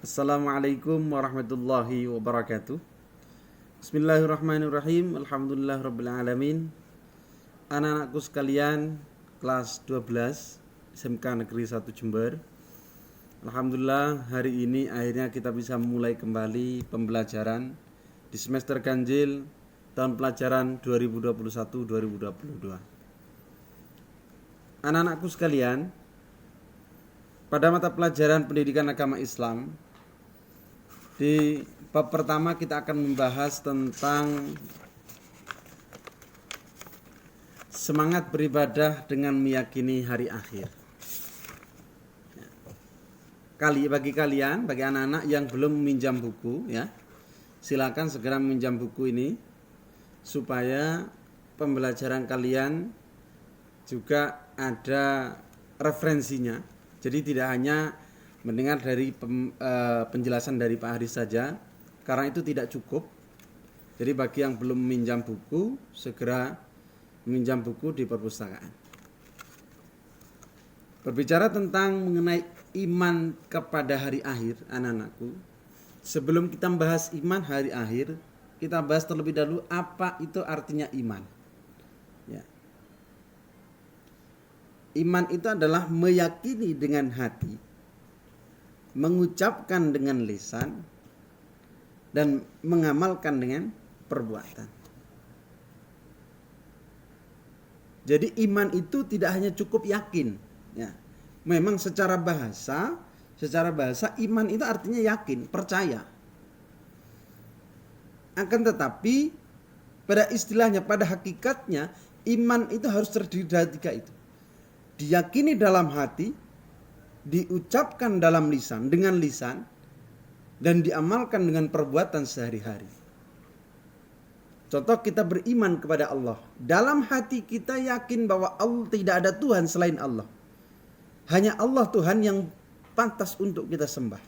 Assalamualaikum warahmatullahi wabarakatuh. Bismillahirrahmanirrahim. Alhamdulillahirrabbilalamin. Anak-anakku sekalian, kelas 12 SMK Negeri 1 Jember. Alhamdulillah hari ini akhirnya kita bisa mulai kembali pembelajaran di semester ganjil tahun pelajaran 2021-2022. Anak-anakku sekalian, pada mata pelajaran pendidikan agama Islam, di bab pertama kita akan membahas tentang semangat beribadah dengan meyakini hari akhir. Bagi anak-anak yang belum meminjam buku, ya, silakan segera meminjam buku ini supaya pembelajaran kalian juga ada referensinya. Jadi tidak hanya mendengar dari penjelasan dari Pak Haris saja, karena itu tidak cukup. Jadi bagi yang belum meminjam buku, segera meminjam buku di perpustakaan. Berbicara tentang mengenai iman kepada hari akhir, anak-anakku, sebelum kita membahas iman hari akhir, kita bahas terlebih dahulu apa itu artinya iman. Ya. Iman itu adalah meyakini dengan hati, mengucapkan dengan lisan, dan mengamalkan dengan perbuatan. Jadi iman itu tidak hanya cukup yakin, ya. Memang secara bahasa iman itu artinya yakin, percaya. Akan tetapi pada istilahnya, pada hakikatnya, iman itu harus terdiri dari tiga itu. Diyakini dalam hati, diucapkan dalam lisan, dengan lisan, dan diamalkan dengan perbuatan sehari-hari. Contoh, kita beriman kepada Allah. Dalam hati kita yakin bahwa Allah, tidak ada Tuhan selain Allah. Hanya Allah Tuhan yang pantas untuk kita sembah.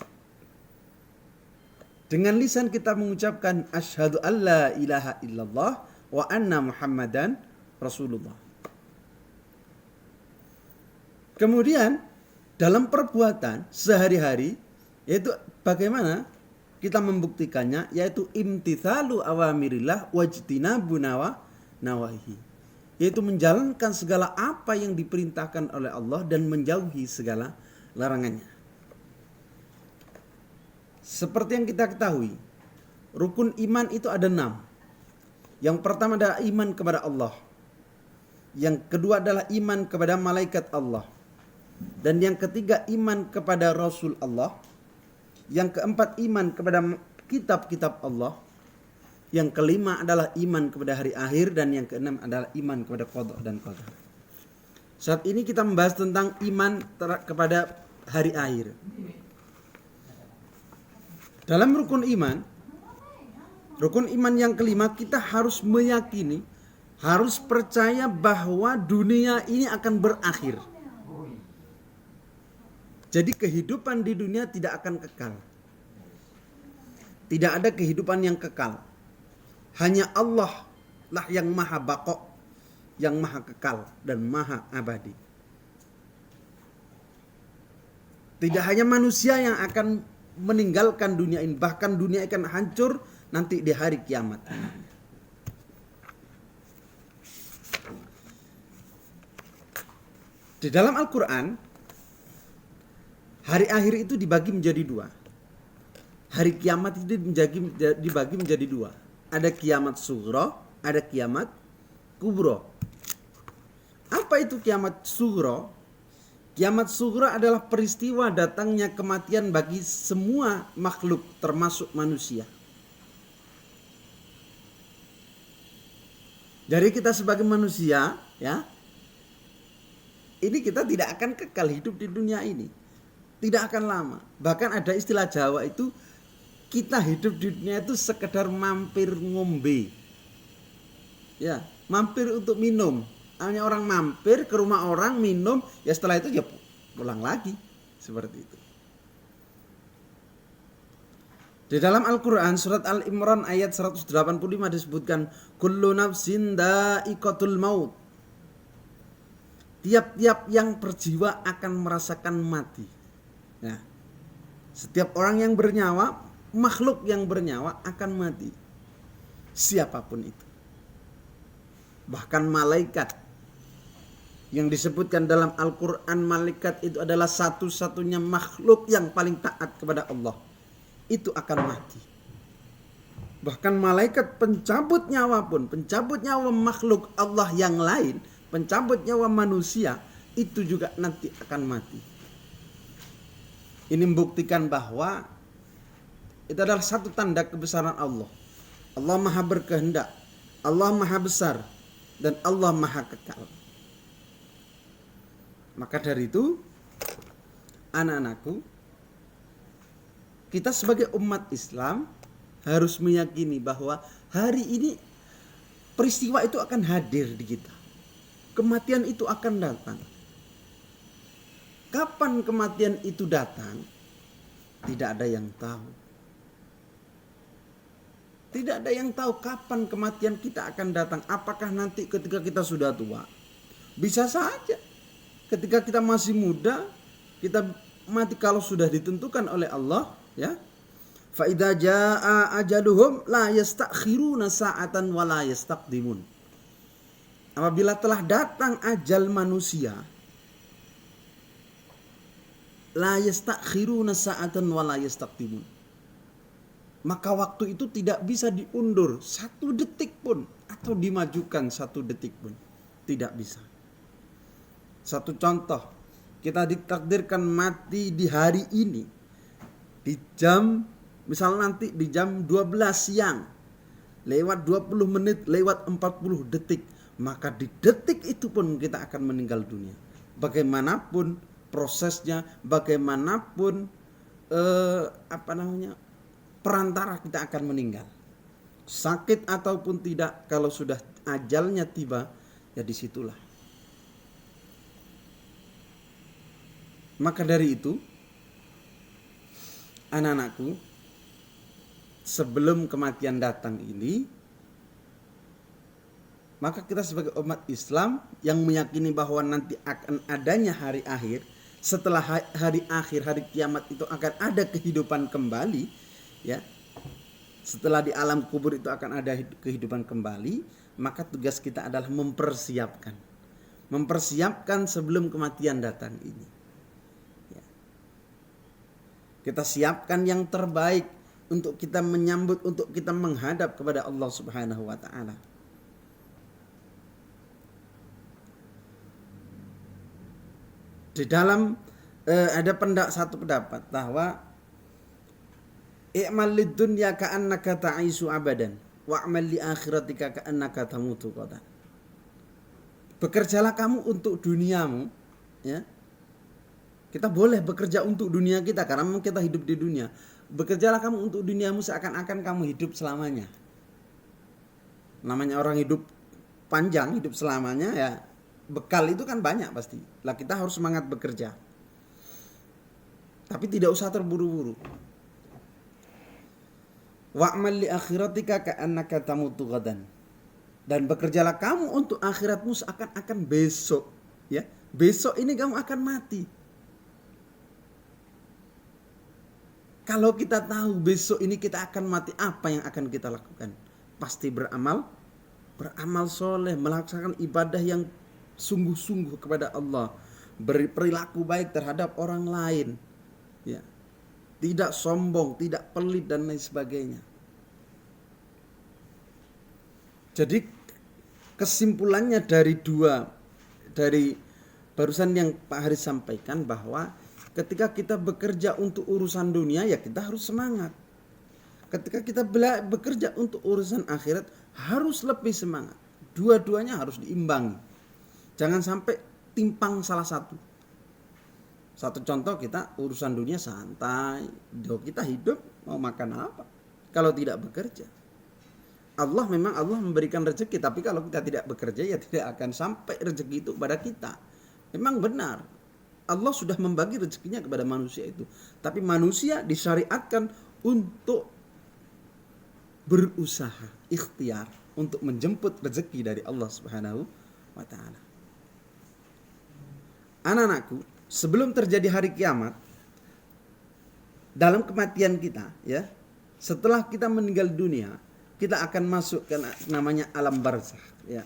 Dengan lisan kita mengucapkan asyhadu alla ilaha illallah wa anna muhammadan rasulullah. Kemudian dalam perbuatan sehari-hari, yaitu bagaimana kita membuktikannya, yaitu imtithalu awamirillah wajtinabu nawahi, yaitu menjalankan segala apa yang diperintahkan oleh Allah dan menjauhi segala larangannya. Seperti yang kita ketahui, rukun iman itu ada 6. Yang pertama adalah iman kepada Allah. Yang kedua adalah iman kepada malaikat Allah. Dan yang ketiga iman kepada Rasul Allah. Yang keempat iman kepada kitab-kitab Allah. Yang kelima adalah iman kepada hari akhir. Dan yang keenam adalah iman kepada qada dan qadar. Saat ini kita membahas tentang iman kepada hari akhir. Dalam rukun iman yang kelima, kita harus meyakini, harus percaya bahwa dunia ini akan berakhir. Jadi kehidupan di dunia tidak akan kekal. Tidak ada kehidupan yang kekal. Hanya Allah lah yang maha baqo, yang maha kekal dan maha abadi. Tidak hanya manusia yang akan meninggalkan dunia ini, bahkan dunia akan hancur nanti di hari kiamat. Di dalam Al-Quran, hari akhir itu dibagi menjadi 2. Hari kiamat itu dibagi menjadi 2. Ada kiamat sughra, ada kiamat kubro. Apa itu kiamat sughra? Kiamat sughra adalah peristiwa datangnya kematian bagi semua makhluk, termasuk manusia. Jadi kita sebagai manusia, ya, ini kita tidak akan kekal hidup di dunia ini. Tidak akan lama. Bahkan ada istilah Jawa itu, kita hidup di dunia itu sekedar mampir ngombe. Ya, mampir untuk minum. Hanya orang mampir ke rumah orang, minum, ya setelah itu ya pulang lagi. Seperti itu. Di dalam Al-Quran, surat Al-Imran ayat 185 disebutkan, kullu nafsin dha'iqatul maut. Tiap-tiap yang berjiwa akan merasakan mati. Nah, Setiap orang yang bernyawa, makhluk yang bernyawa akan mati. Siapapun itu. Bahkan malaikat yang disebutkan dalam Al-Quran, malaikat itu adalah satu-satunya makhluk yang paling taat kepada Allah. Itu akan mati. Bahkan malaikat pencabut nyawa pun, pencabut nyawa makhluk Allah yang lain, pencabut nyawa manusia, itu juga nanti akan mati. Ini membuktikan bahwa itu adalah satu tanda kebesaran Allah. Allah maha berkehendak, Allah maha besar, dan Allah maha kekal. Maka dari itu, anak-anakku, kita sebagai umat Islam harus meyakini bahwa hari ini peristiwa itu akan hadir di kita. Kematian itu akan datang. Kapan kematian itu datang? Tidak ada yang tahu. Tidak ada yang tahu kapan kematian kita akan datang. Apakah nanti ketika kita sudah tua? Bisa saja. Ketika kita masih muda, kita mati kalau sudah ditentukan oleh Allah, ya. Fa idza jaa ajaluhum la yastakhiruna sa'atan wa la yastaqdimun. Apabila telah datang ajal manusia, la yastakhiruna sa'atan wa la yastaqdimun. Maka waktu itu tidak bisa diundur 1 detik pun atau dimajukan 1 detik pun. Tidak bisa. Satu contoh, kita ditakdirkan mati di hari ini, di jam, misalnya nanti di jam 12 siang, lewat 20 menit, lewat 40 detik, maka di detik itu pun kita akan meninggal dunia. Bagaimanapun prosesnya, bagaimanapun perantara kita akan meninggal. Sakit ataupun tidak, kalau sudah ajalnya tiba, ya disitulah. Maka dari itu, anak-anakku, sebelum kematian datang ini, maka kita sebagai umat Islam yang meyakini bahwa nanti akan adanya hari akhir, setelah hari akhir, hari kiamat itu akan ada kehidupan kembali, ya. Setelah di alam kubur itu akan ada kehidupan kembali, maka tugas kita adalah mempersiapkan sebelum kematian datang ini. Kita siapkan yang terbaik untuk kita menyambut, untuk kita menghadap kepada Allah Subhanahu wa taala. Di dalam ada satu pendapat bahwa i'mal lid dunya ka'annaka ta'isu abadan wa'mal li akhiratika ka'annaka tamutu qada. Bekerjalah kamu untuk duniamu, ya. Kita boleh bekerja untuk dunia kita karena memang kita hidup di dunia. Bekerjalah kamu untuk duniamu seakan-akan kamu hidup selamanya. Namanya orang hidup panjang, hidup selamanya, ya bekal itu kan banyak pasti. Lah kita harus semangat bekerja. Tapi tidak usah terburu-buru. Wa'mal li akhiratika ka'annaka tamutu ghadan. Dan bekerjalah kamu untuk akhiratmu seakan-akan besok, ya. Besok ini kamu akan mati. Kalau kita tahu besok ini kita akan mati, apa yang akan kita lakukan? Pasti beramal soleh, melaksanakan ibadah yang sungguh-sungguh kepada Allah, berperilaku baik terhadap orang lain, ya. Tidak sombong, tidak pelit dan lain sebagainya. Jadi kesimpulannya dari barusan yang Pak Haris sampaikan bahwa ketika kita bekerja untuk urusan dunia, ya kita harus semangat. Ketika kita bekerja untuk urusan akhirat, harus lebih semangat. Dua-duanya harus diimbangi. Jangan sampai timpang salah satu. Satu contoh, kita urusan dunia santai. Kita hidup mau makan apa kalau tidak bekerja? Allah memberikan rezeki, tapi kalau kita tidak bekerja, ya tidak akan sampai rezeki itu kepada kita. Memang benar, Allah sudah membagi rezekinya kepada manusia itu. Tapi manusia disyariatkan untuk berusaha, ikhtiar untuk menjemput rezeki dari Allah Subhanahu wa taala. Anak-anakku, sebelum terjadi hari kiamat, dalam kematian kita, ya, setelah kita meninggal dunia, kita akan masuk ke namanya alam barzakh, ya.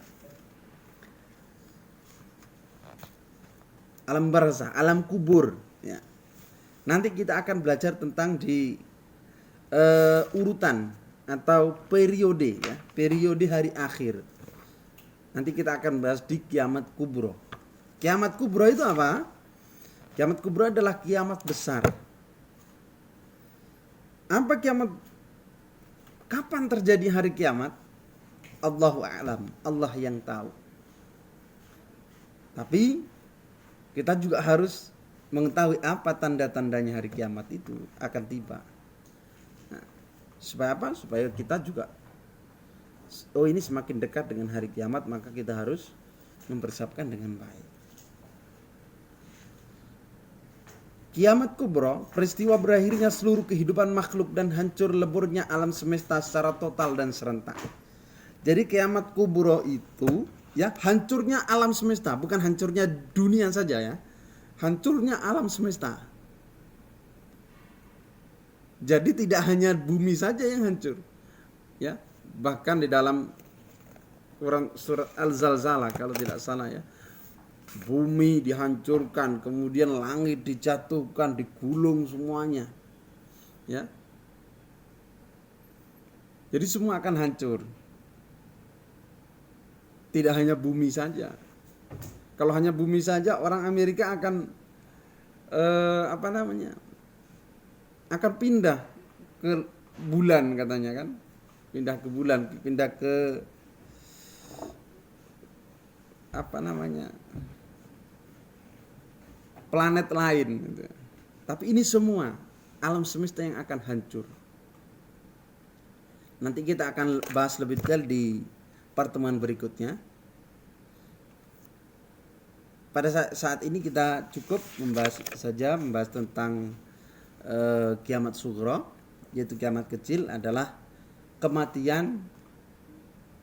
Alam barzakh, alam kubur, ya. Nanti kita akan belajar tentang di urutan atau periode, ya, periode hari akhir. Nanti kita akan bahas di kiamat kubro. Kiamat kubro itu apa? Kiamat kubro adalah kiamat besar. Apa kiamat? Kapan terjadi hari kiamat? Allahu a'lam, Allah yang tahu. Tapi kita juga harus mengetahui apa tanda-tandanya hari kiamat itu akan tiba. Nah, supaya apa? Supaya kita juga, oh ini semakin dekat dengan hari kiamat, maka kita harus mempersiapkan dengan baik. Kiamat kubro, peristiwa berakhirnya seluruh kehidupan makhluk dan hancur leburnya alam semesta secara total dan serentak. Jadi kiamat kubro itu, ya, hancurnya alam semesta, bukan hancurnya dunia saja, ya. Hancurnya alam semesta. Jadi tidak hanya bumi saja yang hancur, ya. Bahkan di dalam Quran surat Al-Zalzalah kalau tidak salah, ya, bumi dihancurkan, kemudian langit dijatuhkan, digulung semuanya, ya. Jadi semua akan hancur. Tidak hanya bumi saja. Kalau hanya bumi saja, orang Amerika akan akan pindah ke bulan katanya, kan? Pindah ke bulan, pindah ke planet lain gitu. Tapi ini semua alam semesta yang akan hancur. Nanti kita akan bahas lebih detail di pertemuan berikutnya. Pada saat ini kita cukup membahas tentang kiamat sughra, yaitu kiamat kecil adalah kematian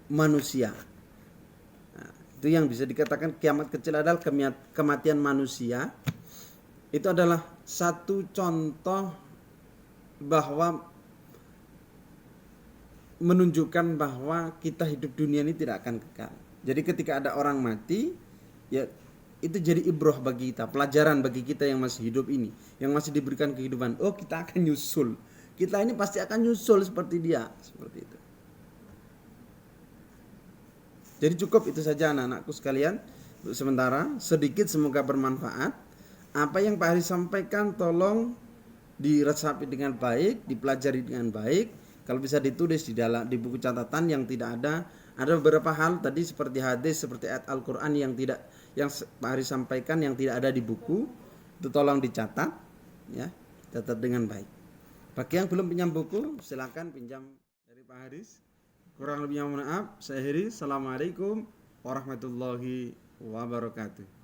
manusia. Nah, itu yang bisa dikatakan kiamat kecil adalah kematian manusia. Itu adalah satu contoh bahwa menunjukkan bahwa kita hidup dunia ini tidak akan kekal. Jadi ketika ada orang mati, ya itu jadi ibroh bagi kita, pelajaran bagi kita yang masih hidup ini, yang masih diberikan kehidupan. Oh, kita akan nyusul. Kita ini pasti akan nyusul seperti dia, seperti itu. Jadi cukup itu saja anak-anakku sekalian. Untuk sementara, sedikit semoga bermanfaat. Apa yang Pak Haris sampaikan tolong diresapi dengan baik, dipelajari dengan baik. Kalau bisa ditulis di buku catatan yang tidak ada. Ada beberapa hal tadi seperti hadis, seperti ayat Al-Quran yang Pak Haris sampaikan yang tidak ada di buku, itu tolong dicatat, ya, catat dengan baik. Bagi yang belum pinjam buku, silakan pinjam dari Pak Haris. Kurang lebihnya mohon maaf. Saya Heri. Assalamualaikum warahmatullahi wabarakatuh.